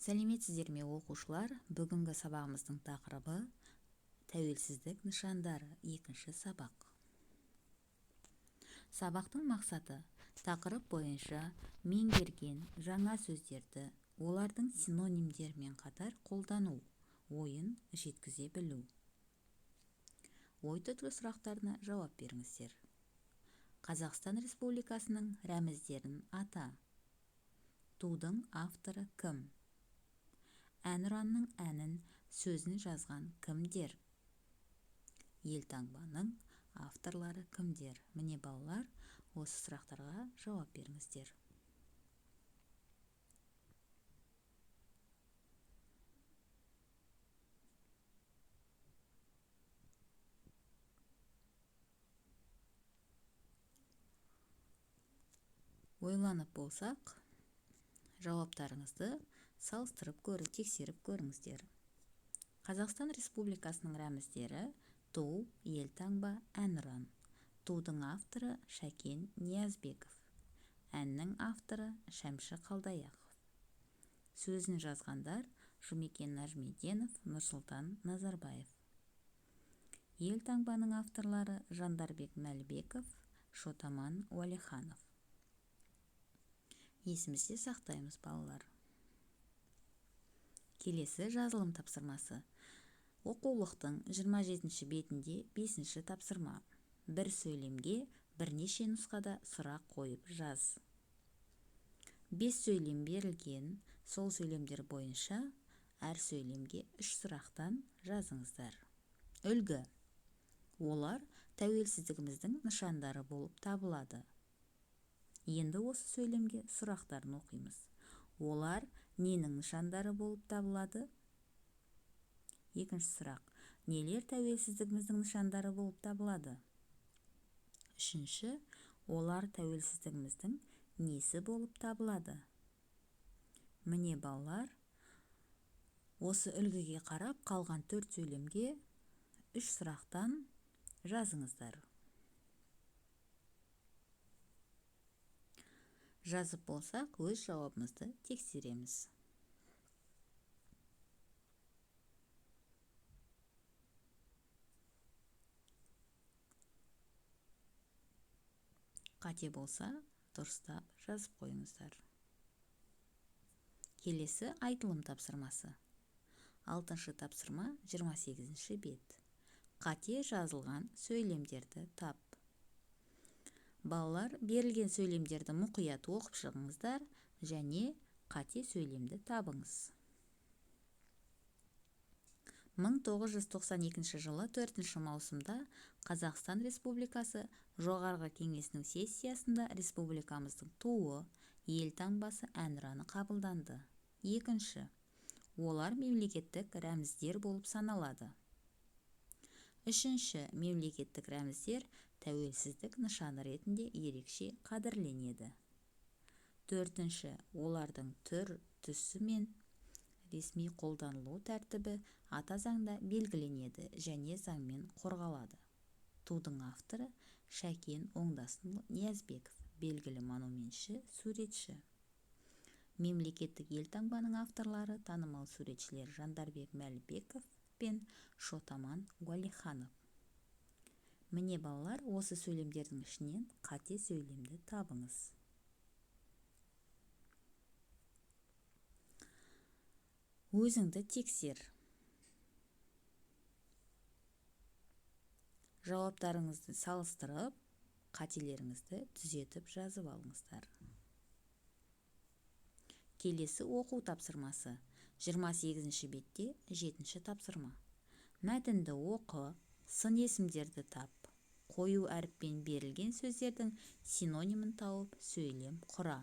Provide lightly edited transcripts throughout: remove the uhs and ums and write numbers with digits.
Сәлеметсіздер ме оқушылар? Бүгінгі сабағымыздың тақырыбы тәуелсіздік нышандары, екінші сабақ. Сабақтың мақсаты тақырып бойынша меңгерген жаңа сөздерді олардың синонимдерімен қатар қолдану, ойын жеткізе білу. Ой түзу сұрақтарына жауап беріңіздер. Қазақстан Республикасының рәміздерін ата. Тудың авторы кім? Әнұранның әнін сөзін жазған кімдер? Елтаңбаның авторлары кімдер? Міне балалар, осы сұрақтарға жауап беріңіздер. Ойланып болсақ, жауаптарыңызды салыстырып тексеріп көріңіздер. Қазақстан Республикасының рәміздері ту, елтаңба, әнұран. Тудың авторы Шәкен Ниязбеков. Әннің авторы Шәмші Қалдаяқов. Сөзін жазғандар Жұмекен Нәжмеденов, Нұрсұлтан Назарбаев. Елтаңбаның авторлары Жандарбек Мәлібеков, Шотаман Уәлиханов. Есімізде сақтаймыз балалар. Келесі жазылым тапсырмасы. Оқулықтың 27-ші бетінде 5-ші тапсырма. Бір сөйлемге бірнеше нұсқада сұрақ қойып жаз. 5 сөйлем берілген, сол сөйлемдер бойынша әр сөйлемге 3 сұрақтан жазыңыздар. Үлгі. Олар тәуелсіздігіміздің нышандары болып табылады. Енді осы сөйлемге сұрақтарын оқимыз. Олар ненің нышандары болып табылады? Екінші сұрақ. Нелер тәуелсіздігіміздің нышандары болып табылады? Үшінші. Олар тәуелсіздігіміздің несі болып табылады? Міне балалар, осы үлгіге қарап қалған 4 сөйлемге 3 сұрақтан жазыңыздар. Жазып болсақ, өз жауабымызды тексереміз. Қате болса, дұрыстап жазып қойыңыздар. Келесі айтылым тапсырмасы. 6-шы тапсырма 28-ші бет. Қате жазылған сөйлемдерді тап. Балалар, берілген сөйлемдерді мұқият оқып шығыңыздар және қате сөйлемді табыңыз. 1992 жылы 4 маусымда Қазақстан Республикасы Жоғарғы Кеңесінің сессиясында республикамыздың туы, елтаңбасы, әнұраны қабылданды. Екінші. Олар мемлекеттік рәміздер болып саналады. Үшінші. Мемлекеттік рәміздер тәуелсіздік нышаны ретінде ерекше қадірленеді. Төртінші. Олардың түр, түсі мен ресми қолданылу тәртібі ата заңда белгіленеді және заңмен қорғалады. Тудың авторы Шәкен Оңдасынұлы Ниязбеков, белгілі монументші, суретші. Мемлекеттік елтаңбаның авторлары танымал суретшілер Жандарбек Мәлібеков пен Шотаман Уәлиханов. Міне балалар, осы сөйлемдердің ішінен қате сөйлемді табыңыз. Өзіңді тексер. Жауаптарыңызды салыстырып, қателеріңізді түзетіп жазып алыңыздар. Келесі оқу тапсырмасы. 28-ші бетте 7-ші тапсырма. Мәтінді оқы, сын есімдерді тап. Қою әріппен берілген сөздердің синонимін тауып, сөйлем құра.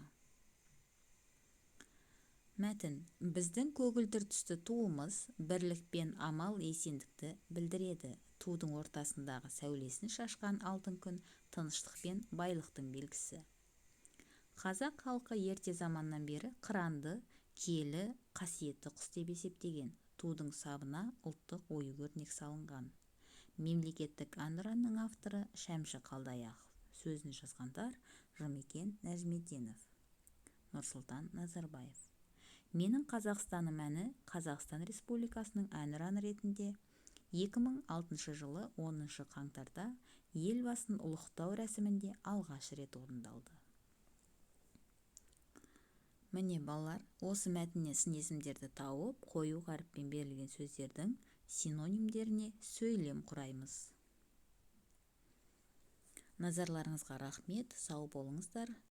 Мәтін. Біздің көгілдір түсті туымыз бірлік пен амал есендікті білдіреді. Тудың ортасындағы сәулесін шашқан алтын күн тыныштық пен байлықтың белгісі. Қазақ халқы ерте заманнан бері қыранды, киелі, қасиетті құс деп есептеген. Тудың сабына ұлттық ою-өрнек салынған. Мемлекеттік әнұранның авторы Шәмші Қалдаяқов. Сөзін жазғандар Жұмекен Нәжмеденов, Нұрсұлтан Назарбаев. Менің Қазақстаным әні Қазақстан Республикасының әнұраны ретінде 2006 жылы 10 қаңтарда елбасын ұлықтау рәсімінде алғаш рет орындалды. Міне балалар, осы мәтіннен сын есімдерді тауып, қою қаріппен берілген сөздердің синонимдеріне сөйлем құраймыз. Назарларыңызға рахмет, сау болыңыздар.